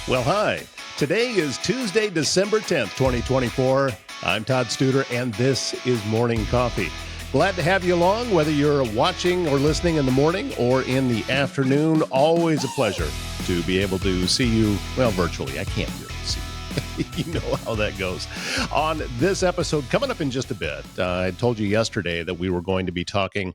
Well, hi. Today is Tuesday, December 10th, 2024. I'm Todd Studer, and this is Morning Coffee. Glad to have you along, whether you're watching or listening in the morning or in the afternoon. Always a pleasure to be able to see you, well, virtually. I can't really see you. You know how that goes. On this episode, coming up in just a bit, I told you yesterday that we were going to be talking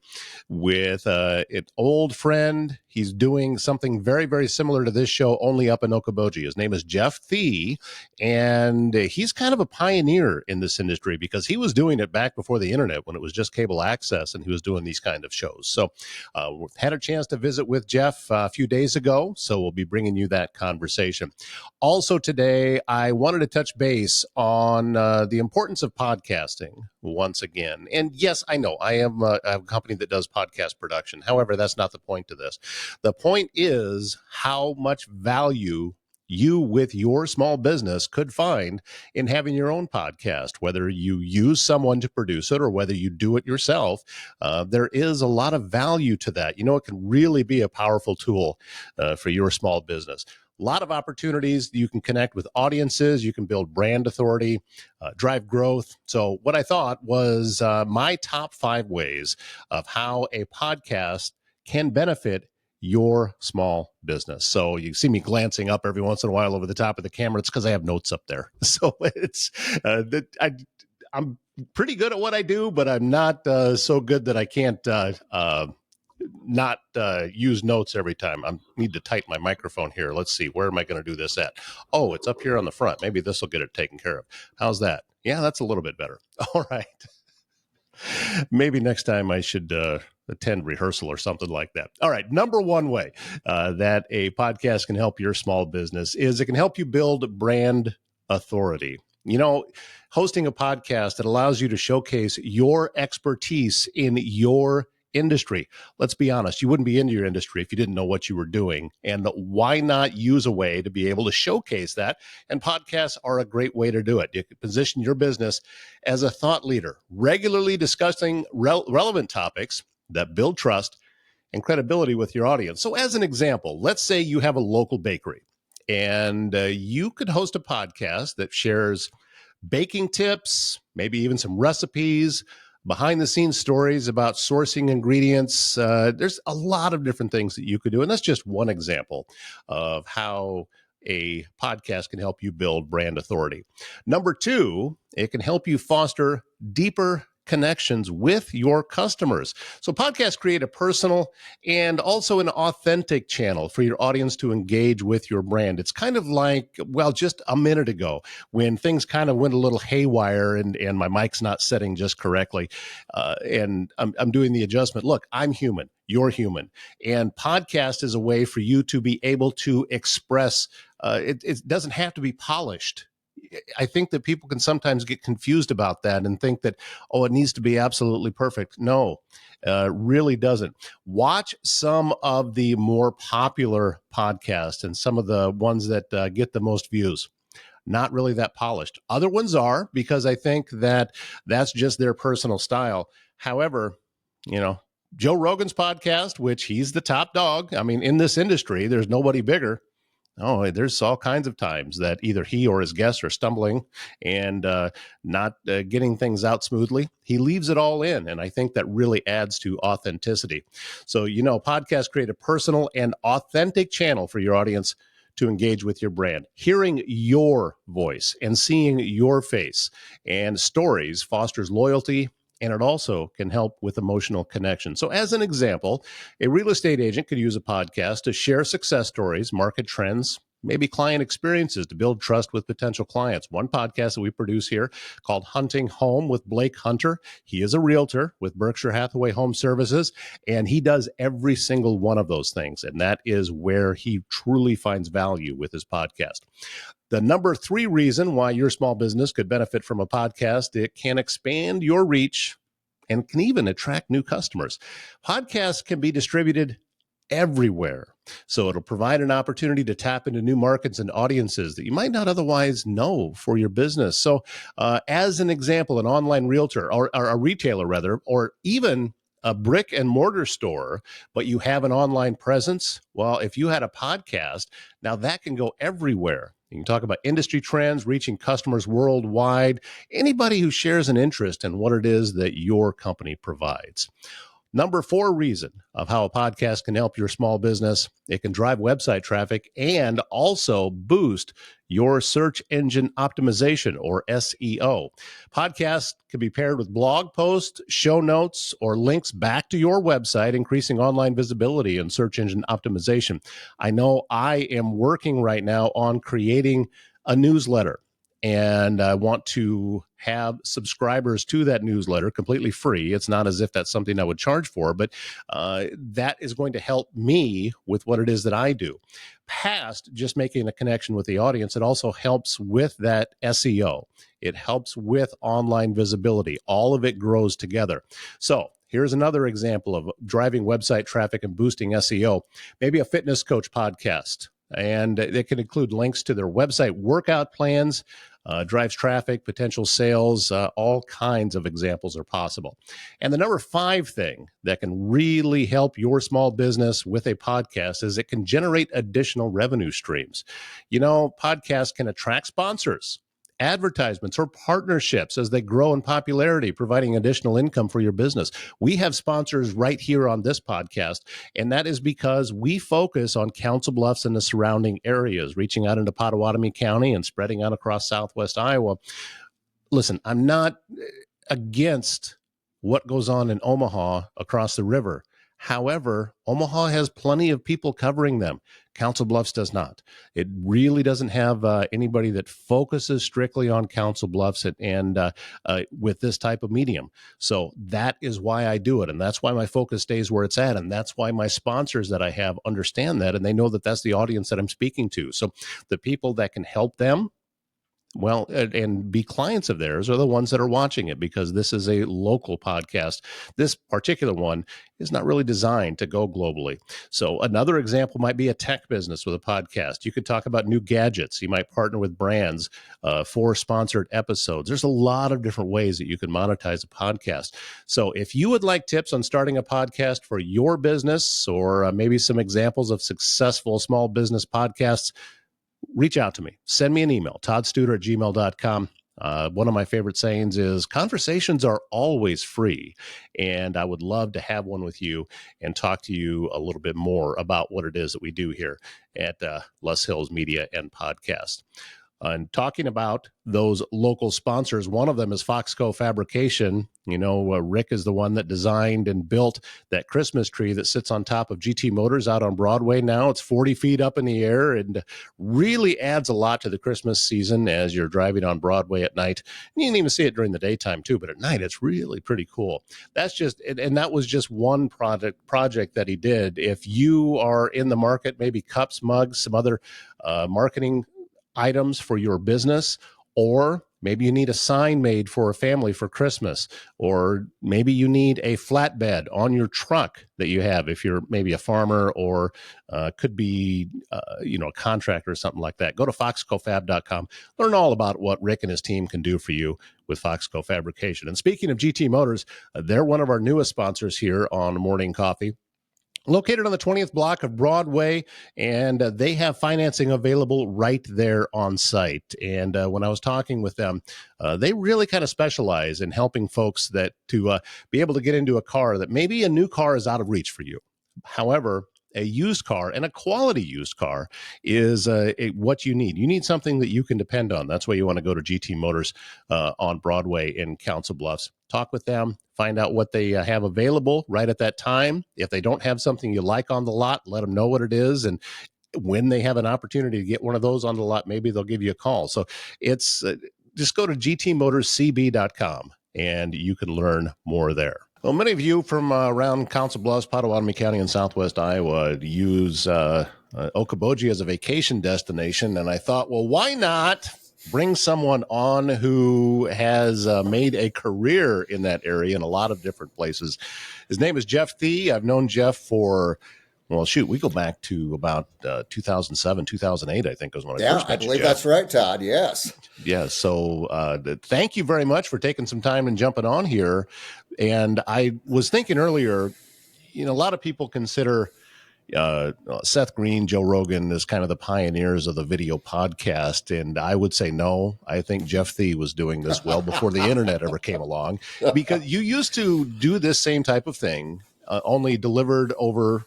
with an old friend. He's doing something very, very similar to this show, only up in Okoboji. His name is Jeff Thie, and he's kind of a pioneer in this industry because he was doing it back before the internet when it was just cable access, and he was doing these kind of shows. So had a chance to visit with Jeff a few days ago, so we'll be bringing you that conversation. Also today, I wanted to touch base on the importance of podcasting once again. And yes, I know I am a company that does podcast production. However, that's not the point to this. The point is how much value you with your small business could find in having your own podcast, whether you use someone to produce it or whether you do it yourself. There is a lot of value to that. You know, it can really be a powerful tool for your small business. A lot of opportunities. You can connect with audiences. You can build brand authority, drive growth. So what I thought was my top 5 ways of how a podcast can benefit your small business. So you see me glancing up every once in a while over the top of the camera. It's because I have notes up there. So it's I'm pretty good at what I do, but I'm not so good that I can't not use notes every time. I need to tighten my microphone here. Let's see, where am I going to do this at? Oh, it's up here on the front. Maybe this will get it taken care of. How's that? Yeah, that's a little bit better. All right. Maybe next time I should attend rehearsal or something like that. All right. Number one way that a podcast can help your small business is it can help you build brand authority. You know, hosting a podcast that allows you to showcase your expertise in your industry. Let's be honest, you wouldn't be into your industry if you didn't know what you were doing. And why not use a way to be able to showcase that? And podcasts are a great way to do it. You can position your business as a thought leader, regularly discussing relevant topics that build trust and credibility with your audience. So as an example, let's say you have a local bakery and you could host a podcast that shares baking tips, maybe even some recipes, behind the scenes stories about sourcing ingredients. There's a lot of different things that you could do. And that's just one example of how a podcast can help you build brand authority. Number 2, it can help you foster deeper connections with your customers. So podcasts create a personal and also an authentic channel for your audience to engage with your brand. It's kind of like, well, just a minute ago when things kind of went a little haywire and my mic's not setting just correctly. And I'm doing the adjustment. Look, I'm human. You're human. And podcast is a way for you to be able to express. It doesn't have to be polished. I think that people can sometimes get confused about that and think that, oh, it needs to be absolutely perfect. No, really doesn't. Watch some of the more popular podcasts and some of the ones that get the most views. Not really that polished. Other ones are, because I think that that's just their personal style. However, you know, Joe Rogan's podcast, which he's the top dog. I mean, in this industry, there's nobody bigger. Oh, there's all kinds of times that either he or his guests are stumbling and not getting things out smoothly. He leaves it all in, and I think that really adds to authenticity. So, you know, podcasts create a personal and authentic channel for your audience to engage with your brand. Hearing your voice and seeing your face and stories fosters loyalty, and it also can help with emotional connection. So as an example, a real estate agent could use a podcast to share success stories, market trends, maybe client experiences to build trust with potential clients. One podcast that we produce here called Hunting Home with Blake Hunter. He is a realtor with Berkshire Hathaway Home Services, and he does every single one of those things. And that is where he truly finds value with his podcast. The number 3 reason why your small business could benefit from a podcast, it can expand your reach and can even attract new customers. Podcasts can be distributed everywhere. So it'll provide an opportunity to tap into new markets and audiences that you might not otherwise know for your business. So as an example, an online realtor or a retailer rather, or even a brick and mortar store, but you have an online presence. Well, if you had a podcast, now that can go everywhere. You can talk about industry trends, reaching customers worldwide, anybody who shares an interest in what it is that your company provides. Number 4 reason of how a podcast can help your small business: it can drive website traffic and also boost your search engine optimization, or SEO. Podcasts can be paired with blog posts, show notes, or links back to your website, increasing online visibility and search engine optimization. I know I am working right now on creating a newsletter, and I want to have subscribers to that newsletter completely free. It's not as if that's something I would charge for, but that is going to help me with what it is that I do. Past just making a connection with the audience, it also helps with that SEO. It helps with online visibility. All of it grows together. So here's another example of driving website traffic and boosting SEO. Maybe a fitness coach podcast, and it can include links to their website workout plans, drives traffic, potential sales, all kinds of examples are possible. And the number 5 thing that can really help your small business with a podcast is it can generate additional revenue streams. You know, podcasts can attract sponsors, advertisements, or partnerships as they grow in popularity, providing additional income for your business. We have sponsors right here on this podcast, and that is because we focus on Council Bluffs and the surrounding areas, reaching out into Potawatomi County and spreading out across southwest Iowa. Listen, I'm not against what goes on in Omaha across the river. However, Omaha has plenty of people covering them. Council Bluffs does not. It really doesn't have anybody that focuses strictly on Council Bluffs and with this type of medium. So that is why I do it. And that's why my focus stays where it's at. And that's why my sponsors that I have understand that. And they know that that's the audience that I'm speaking to. So the people that can help them, well, and be clients of theirs, are the ones that are watching it, because this is a local podcast. This particular one is not really designed to go globally. So another example might be a tech business with a podcast. You could talk about new gadgets. You might partner with brands for sponsored episodes. There's a lot of different ways that you can monetize a podcast. So if you would like tips on starting a podcast for your business, or maybe some examples of successful small business podcasts, reach out to me. Send me an email, toddstuder@gmail.com. One of my favorite sayings is, conversations are always free. And I would love to have one with you and talk to you a little bit more about what it is that we do here at Les Hills Media and Podcast. And talking about those local sponsors, one of them is Foxco Fabrication. You know, Rick is the one that designed and built that Christmas tree that sits on top of GT Motors out on Broadway now. It's 40 feet up in the air and really adds a lot to the Christmas season as you're driving on Broadway at night. And you can even see it during the daytime too, but at night it's really pretty cool. That's just, and that was just one project that he did. If you are in the market, maybe cups, mugs, some other marketing items for your business, or maybe you need a sign made for a family for Christmas, or maybe you need a flatbed on your truck that you have if you're maybe a farmer, or could be a contractor or something like that. Go to foxcofab.com. Learn all about what Rick and his team can do for you with Foxco Fabrication. And speaking of GT Motors, they're one of our newest sponsors here on Morning Coffee. Located on the 20th block of Broadway, and they have financing available right there on site. And when I was talking with them, they really kind of specialize in helping folks that to be able to get into a car that maybe a new car is out of reach for you. However, a used car, and a quality used car, is what you need. You need something that you can depend on. That's why you want to go to GT Motors on Broadway in Council Bluffs. Talk with them, find out what they have available right at that time. If they don't have something you like on the lot, let them know what it is. And when they have an opportunity to get one of those on the lot, maybe they'll give you a call. So it's just go to gtmotorscb.com and you can learn more there. Well, many of you from around Council Bluffs, Potawatomi County, and southwest Iowa use Okoboji as a vacation destination. And I thought, well, why not bring someone on who has made a career in that area in a lot of different places? His name is Jeff Thie. I've known Jeff for Well, shoot, we go back to about 2007, 2008, I think was when I Yeah, first I met you, believe Jeff. that's right, Todd. Yes. Yeah. So thank you very much for taking some time and jumping on here. And I was thinking earlier, a lot of people consider Seth Green, Joe Rogan as kind of the pioneers of the video podcast. And I would say no. I think Jeff Thie was doing this well before the internet ever came along, because you used to do this same type of thing, only delivered over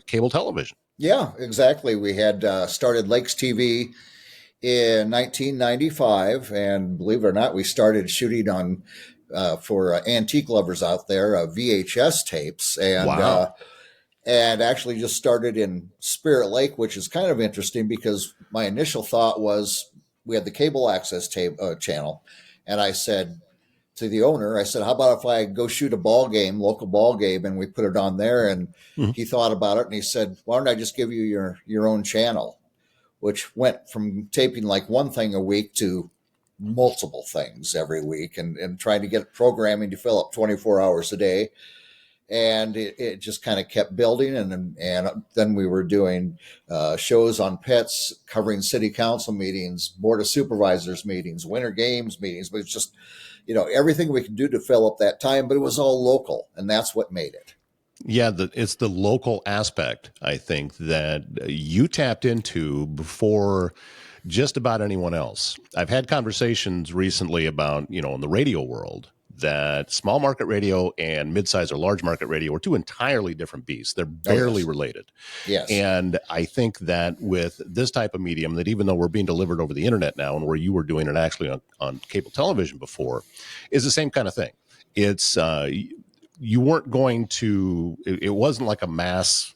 cable television. Yeah, exactly. We had started Lakes TV in 1995, and believe it or not, we started shooting on for antique lovers out there VHS tapes, Wow. and actually just started in Spirit Lake, which is kind of interesting because my initial thought was we had the cable access tape channel, and I said to the owner, I said, "How about if I go shoot a ball game, local ball game, and we put it on there?" And Mhm. he thought about it, and he said, "Why don't I just give you your own channel?" Which went from taping like one thing a week to multiple things every week, and trying to get programming to fill up 24 hours a day. And it just kind of kept building, and then we were doing shows on pets, covering city council meetings, board of supervisors meetings, winter games meetings. But it's just, everything we could do to fill up that time, but it was all local, and that's what made it. Yeah, it's the local aspect, I think, that you tapped into before just about anyone else. I've had conversations recently about, in the radio world, that small market radio and mid-size or large market radio are two entirely different beasts. They're Oh barely yes, related. yes, And I think that with this type of medium, that even though we're being delivered over the internet now, and where you were doing it actually on cable television before, is the same kind of thing. It's you weren't going to, it wasn't like a mass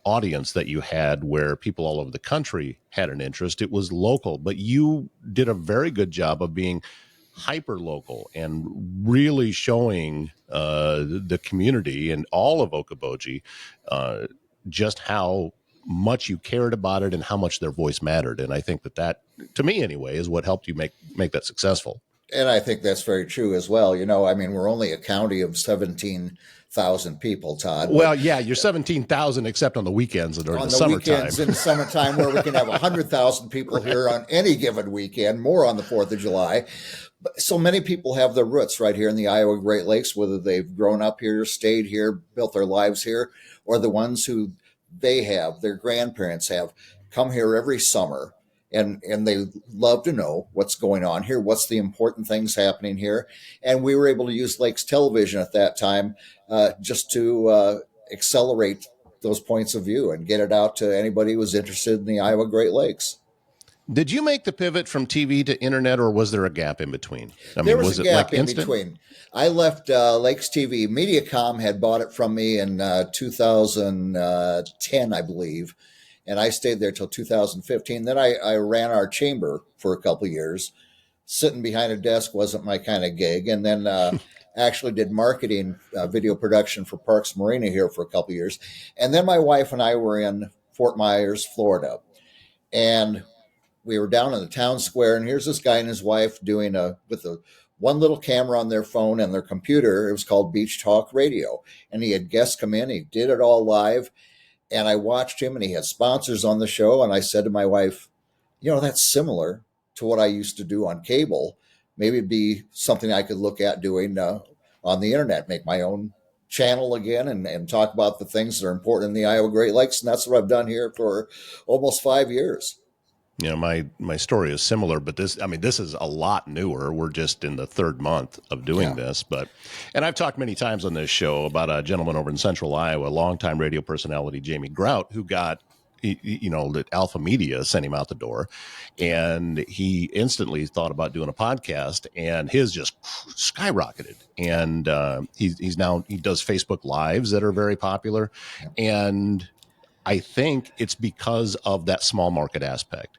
audience that you had where people all over the country had an interest. It was local, but you did a very good job of being hyper local and really showing the community and all of Okoboji uh, just how much you cared about it and how much their voice mattered. And I think that to me anyway is what helped you make that successful. and I think that's very true as well. I mean, we're only a county of 17,000 people, Todd, but Well, yeah, you're 17,000 except on the weekends and during the on the summertime. weekends in the summertime, where we can have 100,000 people here Right. on any given weekend, more on the 4th of July. But so many people have their roots right here in the Iowa Great Lakes, whether they've grown up here, stayed here, built their lives here, or the ones who their grandparents have come here every summer. And they love to know what's going on here, what's the important things happening here. And we were able to use Lakes Television at that time just to accelerate those points of view and get it out to anybody who was interested in the Iowa Great Lakes. Did you make the pivot from TV to internet, or was there a gap in between? I There mean, was a was it like gap in instant? between. I left Lakes TV. Mediacom had bought it from me in 2010, I believe, and I stayed there till 2015. Then I ran our chamber for a couple of years. Sitting behind a desk wasn't my kind of gig, and then actually did marketing, video production for Parks Marina here for a couple of years. And then my wife and I were in Fort Myers, Florida, and we were down in the town square, and here's this guy and his wife doing with a one little camera on their phone and their computer. It was called Beach Talk Radio, and he had guests come in. He did it all live, and I watched him, and he had sponsors on the show. And I said to my wife, that's similar to what I used to do on cable. Maybe it'd be something I could look at doing on the internet, make my own channel again, and talk about the things that are important in the Iowa Great Lakes. And that's what I've done here for almost 5 years. My story is similar, but this is a lot newer. We're just in the third month of doing Yeah. this, and I've talked many times on this show about a gentleman over in Central Iowa, longtime radio personality, Jamie Grout, who got, that Alpha Media sent him out the door, and he instantly thought about doing a podcast, and his just skyrocketed. And he does Facebook Lives that are very popular, Yeah. and I think it's because of that small market aspect.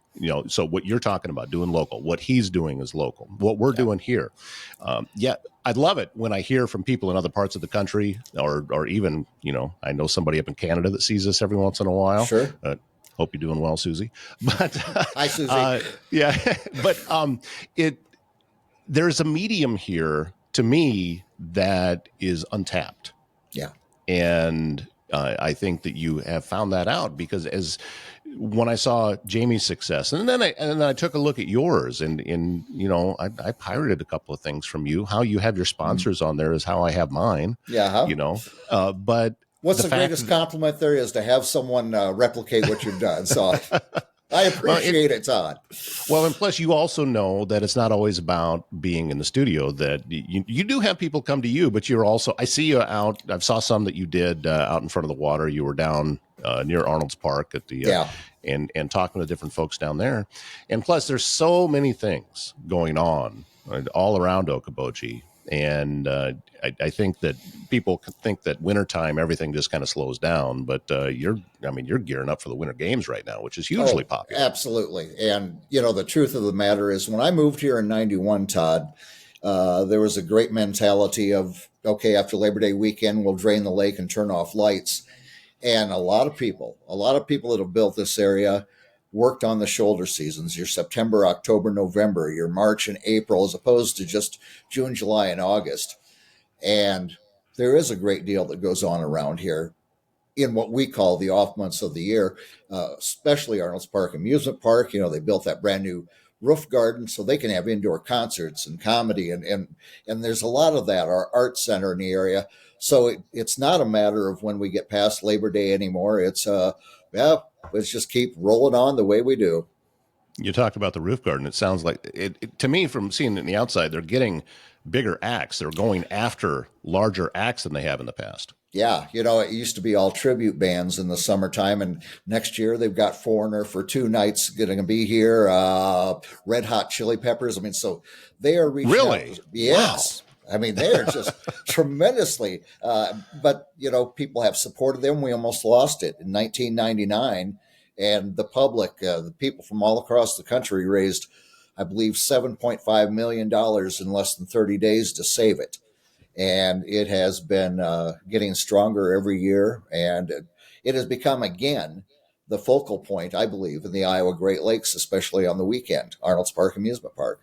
So what you're talking about, doing local, what he's doing is local. What we're Yeah. doing here, yeah, I'd love it when I hear from people in other parts of the country, or even, I know somebody up in Canada that sees us every once in a while. Sure. Hope you're doing well, Susie. But Hi, Susie. yeah, but there's a medium here to me that is untapped. Yeah. And I think that you have found that out, because when I saw Jamie's success, and then I took a look at yours, and I pirated a couple of things from you. How you have your sponsors on there is how I have mine. Yeah. Huh? But What's the greatest compliment there is to have someone replicate what you've done. So I appreciate it, Todd. Well, and plus you also know that it's not always about being in the studio, that you do have people come to you, but you're also, I see you out. I saw some that you did out in front of the water. You were down near Arnold's Park at the, and talking to different folks down there. And plus there's so many things going on all around Okoboji. And I think that people think that wintertime, everything just kind of slows down, but you're gearing up for the winter games right now, which is hugely popular. Absolutely. And, the truth of the matter is, when I moved here in 91, Todd, there was a great mentality of, okay, after Labor Day weekend, we'll drain the lake and turn off lights. And a lot of people that have built this area worked on the shoulder seasons, your September, October, November, your March and April, as opposed to just June, July, and August. And there is a great deal that goes on around here in what we call the off months of the year, especially Arnold's Park Amusement Park. They built that brand new roof garden so they can have indoor concerts and comedy. And there's a lot of that, our art center in the area. So it's not a matter of when we get past Labor Day anymore. It's, let's just keep rolling on the way we do. You talked about the roof garden. It sounds like to me, from seeing it on the outside, they're getting bigger acts. They're going after larger acts than they have in the past. Yeah. It used to be all tribute bands in the summertime, and next year they've got Foreigner for 2 nights going to be here. Red Hot Chili Peppers. So they are reaching really? Out. Yes. Wow. They are just tremendously, but people have supported them. We almost lost it in 1999, and the public, the people from all across the country raised, I believe, $7.5 million in less than 30 days to save it. And it has been getting stronger every year, and it has become, again, the focal point, I believe, in the Iowa Great Lakes, especially on the weekend, Arnold's Park Amusement Park.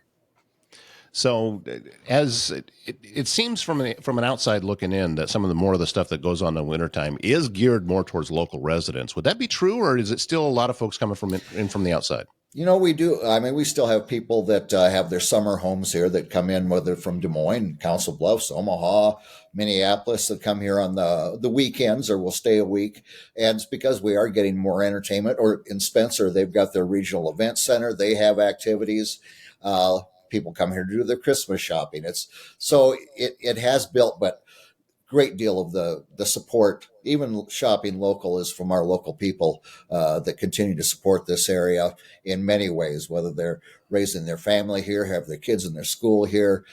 So as it seems from an outside looking in that some of the more of the stuff that goes on in the wintertime is geared more towards local residents. Would that be true, or is it still a lot of folks coming from the outside? We do. We still have people that have their summer homes here that come in, whether from Des Moines, Council Bluffs, Omaha, Minneapolis, that come here on the weekends or will stay a week. And it's because we are getting more entertainment. Or in Spencer, they've got their regional event center. They have activities. People come here to do their Christmas shopping. It has built, but great deal of the support, even shopping local, is from our local people that continue to support this area in many ways, whether they're raising their family here, have their kids in their school here.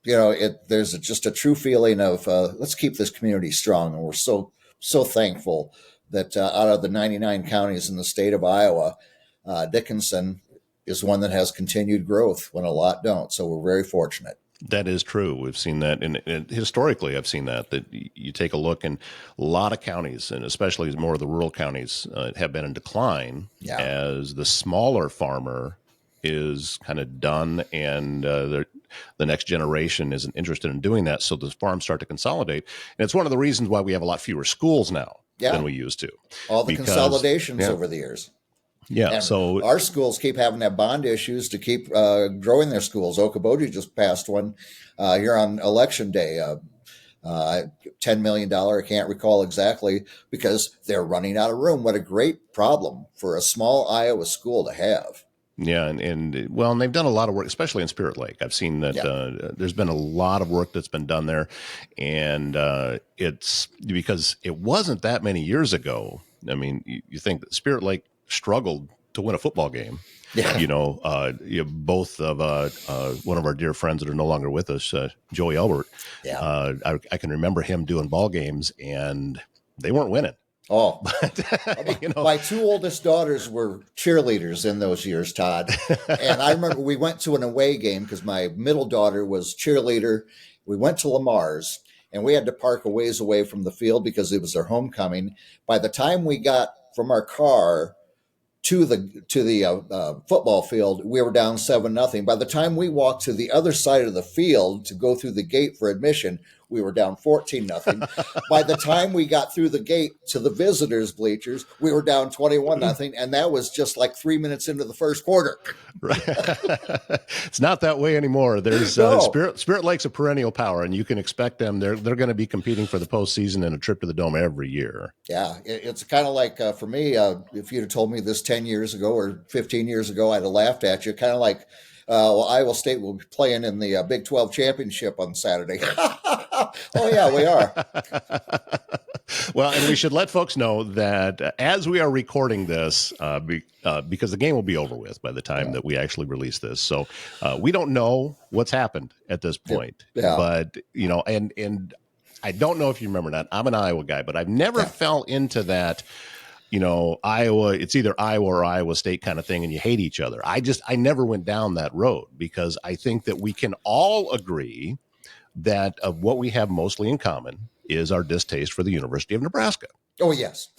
There's just a true feeling of let's keep this community strong. And we're so thankful that out of the 99 counties in the state of Iowa, Dickinson is one that has continued growth when a lot don't. So we're very fortunate. That is true. We've seen that, and historically I've seen that you take a look, and a lot of counties, and especially more of the rural counties, have been in decline as the smaller farmer is kind of done, and the next generation isn't interested in doing that. So the farms start to consolidate. And it's one of the reasons why we have a lot fewer schools now than we used to. All the consolidations over the years. Yeah, and so our schools keep having to have bond issues to keep growing their schools. Okoboji just passed one here on Election Day, $10 million. I can't recall exactly, because they're running out of room. What a great problem for a small Iowa school to have. Yeah, and they've done a lot of work, especially in Spirit Lake. I've seen that there's been a lot of work that's been done there, and it's because it wasn't that many years ago. You think that Spirit Lake struggled to win a football game. Yeah. Both of one of our dear friends that are no longer with us, Joey Elbert. Yeah. I can remember him doing ball games, and they weren't winning. Oh, but, my 2 oldest daughters were cheerleaders in those years, Todd. And I remember we went to an away game because my middle daughter was cheerleader. We went to Lamar's, and we had to park a ways away from the field because it was their homecoming. By the time we got from our car to the football field, we were down 7-0. By the time we walked to the other side of the field to go through the gate for admission, we were down 14-0. By the time we got through the gate to the visitors' bleachers, we were down 21-0, and that was just like 3 minutes into the first quarter. Right. It's not that way anymore. There's No. Spirit Lake's a perennial power, and you can expect them. They're going to be competing for the postseason and a trip to the Dome every year. Yeah, it's kind of like for me, if you'd have told me this 10 years ago or 15 years ago, I'd have laughed at you. Kind of like, well, Iowa State will be playing in the Big 12 championship on Saturday. Oh, yeah, we are. Well, and we should let folks know that as we are recording this, because the game will be over with by the time that we actually release this. So we don't know what's happened at this point. Yeah. But, and I don't know if you remember that. I'm an Iowa guy, but I've never fell into that, Iowa, it's either Iowa or Iowa State kind of thing, and you hate each other. I never went down that road because I think that we can all agree that what we have mostly in common is our distaste for the University of Nebraska. Oh, yes.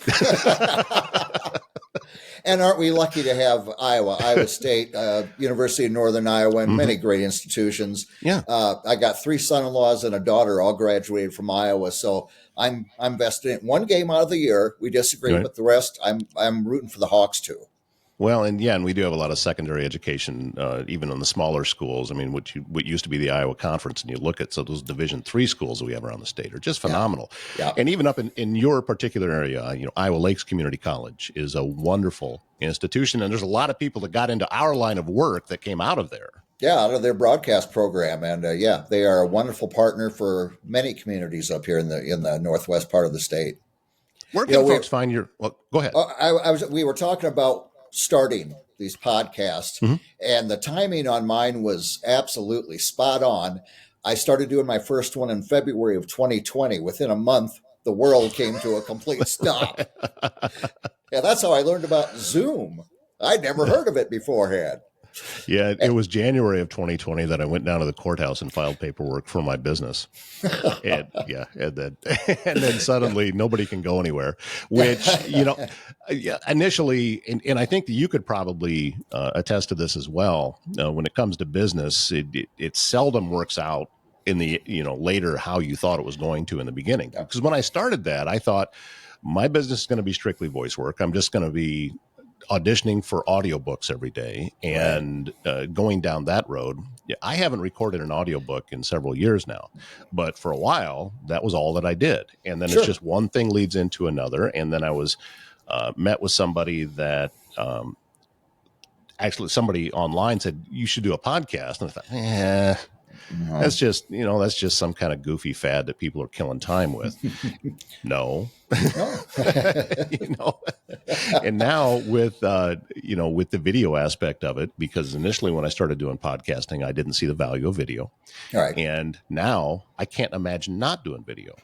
And aren't we lucky to have Iowa State, University of Northern Iowa, and many great institutions. Yeah. I got 3 son-in-laws and a daughter all graduated from Iowa. So I'm vested in it. One game out of the year. We disagree, but the rest, I'm rooting for the Hawks too. Well, and we do have a lot of secondary education, even in the smaller schools. I mean, what used to be the Iowa Conference, and you look at those Division III schools that we have around the state are just phenomenal. Yeah. And even up in your particular area, Iowa Lakes Community College is a wonderful institution, and there's a lot of people that got into our line of work that came out of there. Yeah, out of their broadcast program, and they are a wonderful partner for many communities up here in the northwest part of the state. Where can folks find your? Well, go ahead. We were talking about starting these podcasts, and the timing on mine was absolutely spot on. I started doing my first one in February of 2020. Within a month, the world came to a complete stop. Yeah, that's how I learned about Zoom. I'd never heard of it beforehand. Yeah, it was January of 2020 that I went down to the courthouse and filed paperwork for my business. And then suddenly nobody can go anywhere, which, initially, and I think that you could probably attest to this as well. When it comes to business, it seldom works out in the, later how you thought it was going to in the beginning. Because when I started that, I thought my business is going to be strictly voice work. I'm just going to be auditioning for audiobooks every day and going down that road. I haven't recorded an audiobook in several years now, but for a while that was all that I did. And then it's just one thing leads into another. And then I was met with somebody that actually somebody online said, you should do a podcast. And I thought, that's just some kind of goofy fad that people are killing time with. No. And now with the video aspect of it, because initially when I started doing podcasting, I didn't see the value of video. All right. And now I can't imagine not doing video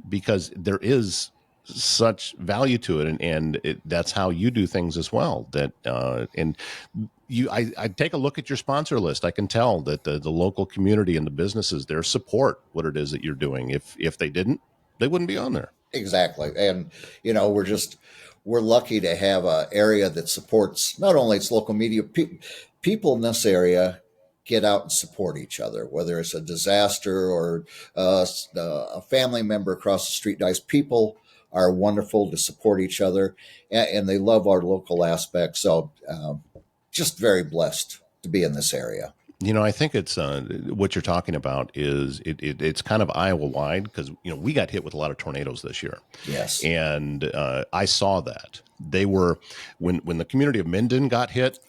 because there is such value to it. And that's how you do things as well. I take a look at your sponsor list. I can tell that the local community and the businesses there support what it is that you're doing. If they didn't, they wouldn't be on there. Exactly. And, we're lucky to have an area that supports not only its local media, people in this area get out and support each other, whether it's a disaster or a family member across the street dies. People are wonderful to support each other, and they love our local aspects. So just very blessed to be in this area. I think it's what you're talking about is it's kind of Iowa wide because, we got hit with a lot of tornadoes this year. Yes. And I saw that they were when the community of Minden got hit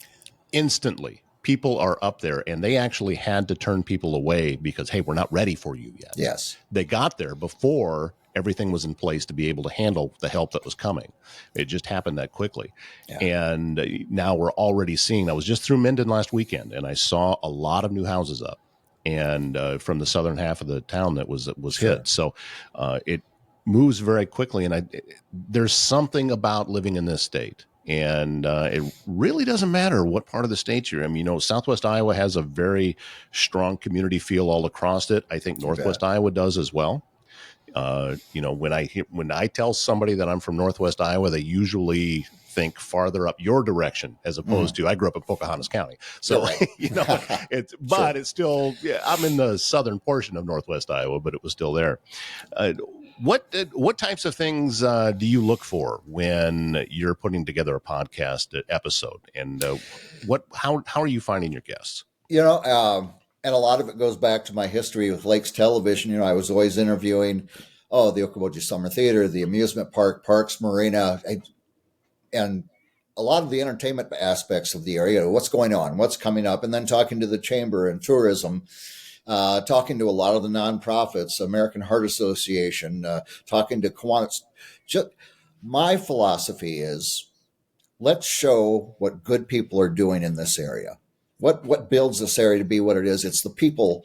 instantly. People are up there and they actually had to turn people away because, hey, we're not ready for you yet. Yes. They got there before everything was in place to be able to handle the help that was coming. It just happened that quickly. Yeah. And now we're already seeing, I was just through Minden last weekend and I saw a lot of new houses up and from the southern half of the town that was hit. So it moves very quickly. And there's something about living in this state. And it really doesn't matter what part of the state you're in. Southwest Iowa has a very strong community feel all across it. I think Northwest Iowa does as well. When I tell somebody that I'm from Northwest Iowa, they usually think farther up your direction as opposed to I grew up in Pocahontas County. So, Right. It's still, I'm in the southern portion of Northwest Iowa, but it was still there. What types of things do you look for when you're putting together a podcast episode, and how are you finding your guests? And a lot of it goes back to my history with Lakes Television. I was always interviewing, the Okoboji Summer Theater, the amusement park, Parks Marina, and a lot of the entertainment aspects of the area, what's going on, what's coming up, and then talking to the chamber and tourism, talking to a lot of the nonprofits, American Heart Association, talking to Kiwanis. Just my philosophy is let's show what good people are doing in this area. What builds this area to be what it is? It's the people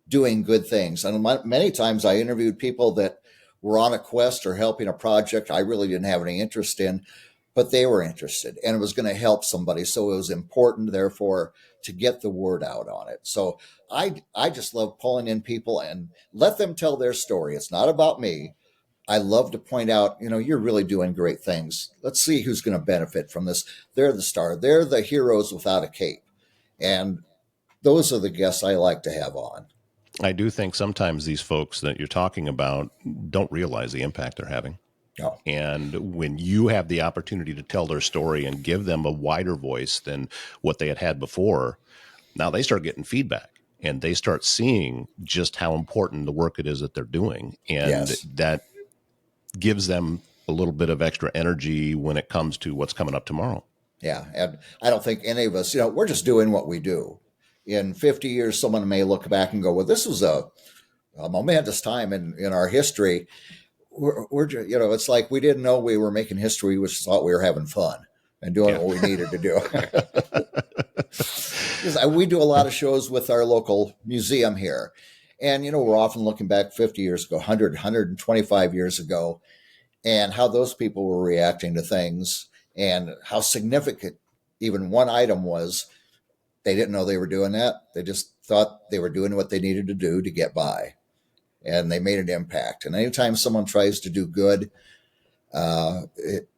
doing good things. And many times I interviewed people that were on a quest or helping a project I really didn't have any interest in, but they were interested and it was going to help somebody. So it was important, therefore, to get the word out on it. So I just love pulling in people and let them tell their story. It's not about me. I love to point out, you're really doing great things. Let's see who's going to benefit from this. They're the star. They're the heroes without a cape. And those are the guests I like to have on. I do think sometimes these folks that you're talking about don't realize the impact they're having. No. And when you have the opportunity to tell their story and give them a wider voice than what they had before, now they start getting feedback and they start seeing just how important the work it is that they're doing. And that gives them a little bit of extra energy when it comes to what's coming up tomorrow. Yeah. And I don't think any of us, we're just doing what we do. In 50 years, someone may look back and go, well, this was a momentous time in our history. We're it's like we didn't know we were making history. We just thought we were having fun and doing what we needed to do. We do a lot of shows with our local museum here. And, we're often looking back 50 years ago, 100, 125 years ago, and how those people were reacting to things and how significant even one item was. They didn't know they were doing that. They just thought they were doing what they needed to do to get by. And they made an impact. And anytime someone tries to do good, it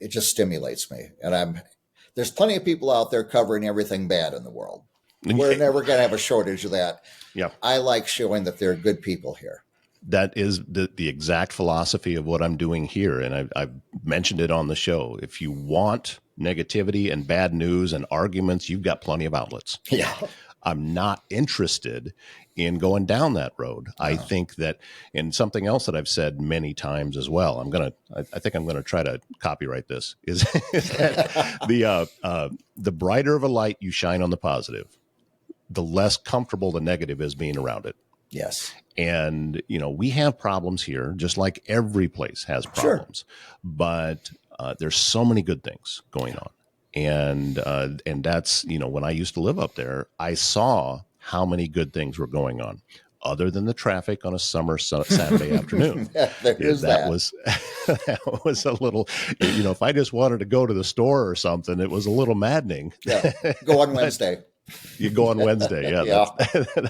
just stimulates me. And there's plenty of people out there covering everything bad in the world. We're never going to have a shortage of that. Yeah. I like showing that there are good people here. That is the exact philosophy of what I'm doing here. And I've mentioned it on the show. If you want negativity and bad news and arguments, you've got plenty of outlets. Yeah. I'm not interested in going down that road. No. I think that, and something else that I've said many times as well, I think I'm going to try to copyright this, is that the brighter of a light you shine on the positive, the less comfortable the negative is being around it. Yes. And, we have problems here, just like every place has problems, but there's so many good things going on. And that's, when I used to live up there, I saw how many good things were going on other than the traffic on a summer Saturday afternoon. that was a little, if I just wanted to go to the store or something, it was a little maddening. Yeah. Go on Wednesday. You go on Wednesday. Yeah.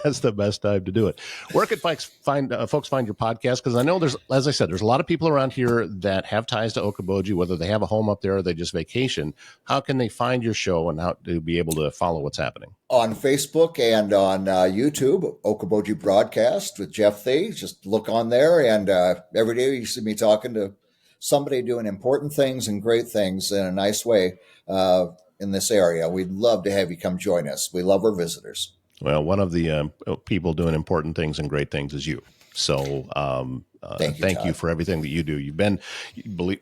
That's the best time to do it. Where can folks find your podcast? Because I know as I said, there's a lot of people around here that have ties to Okoboji, whether they have a home up there or they just vacation. How can they find your show and how to be able to follow what's happening? On Facebook and on YouTube, Okoboji Broadcast with Jeff Thie. Just look on there, and every day you see me talking to somebody doing important things and great things in a nice way. In this area. We'd love to have you come join us. We love our visitors. Well, one of the people doing important things and great things is you. So thank you for everything that you do.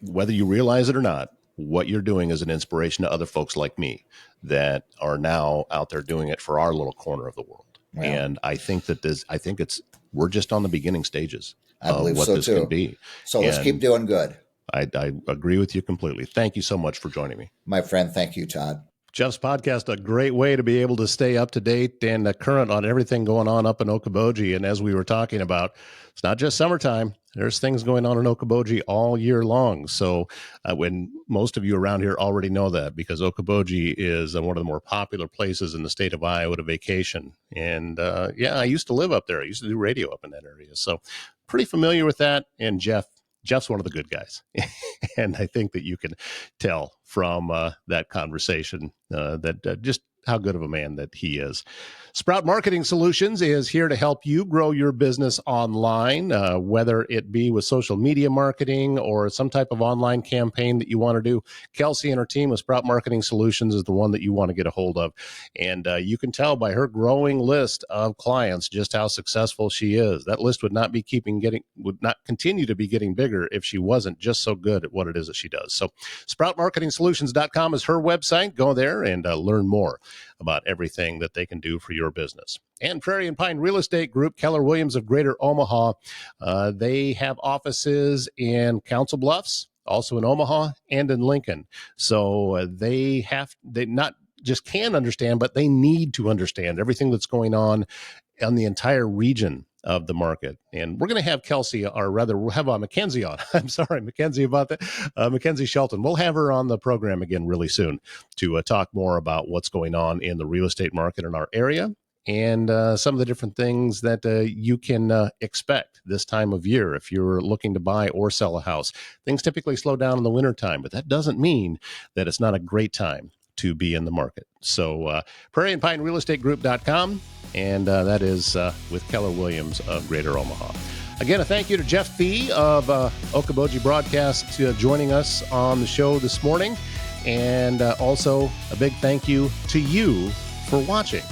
Whether you realize it or not, what you're doing is an inspiration to other folks like me that are now out there doing it for our little corner of the world. Wow. And I think we're just on the beginning stages of what this can be. So let's keep doing good. I agree with you completely. Thank you so much for joining me. My friend, thank you, Todd. Jeff's podcast, a great way to be able to stay up to date and current on everything going on up in Okoboji. And as we were talking about, it's not just summertime. There's things going on in Okoboji all year long. So when most of you around here already know that, because Okoboji is one of the more popular places in the state of Iowa to vacation. And I used to live up there. I used to do radio up in that area. So pretty familiar with that. And Jeff, Jeff's one of the good guys. And I think that you can tell from that conversation that just how good of a man that he is. Sprout Marketing Solutions is here to help you grow your business online, whether it be with social media marketing or some type of online campaign that you want to do. Kelsey and her team with Sprout Marketing Solutions is the one that you want to get a hold of. And you can tell by her growing list of clients just how successful she is. That list would not continue to be getting bigger if she wasn't just so good at what it is that she does. So SproutMarketingSolutions.com is her website. Go there and learn more about everything that they can do for your business. And Prairie and Pine Real Estate Group, Keller Williams of Greater Omaha, they have offices in Council Bluffs, also in Omaha and in Lincoln. So they not just can understand, but they need to understand everything that's going on the entire region of the market. And we're going to have Kelsey, or rather we'll have Mackenzie on. I'm sorry, Mackenzie, about that. Mackenzie Shelton. We'll have her on the program again really soon to talk more about what's going on in the real estate market in our area and some of the different things that you can expect this time of year if you're looking to buy or sell a house. Things typically slow down in the wintertime, but that doesn't mean that it's not a great time to be in the market. So Prairie and Pine Real Estate Group.com, and that is with Keller Williams of Greater Omaha. Again, a thank you to Jeff Fee of Okoboji Broadcast joining us on the show this morning, and also a big thank you to you for watching.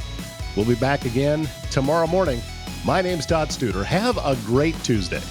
We'll be back again tomorrow morning. My name's Todd Studer. Have a great Tuesday.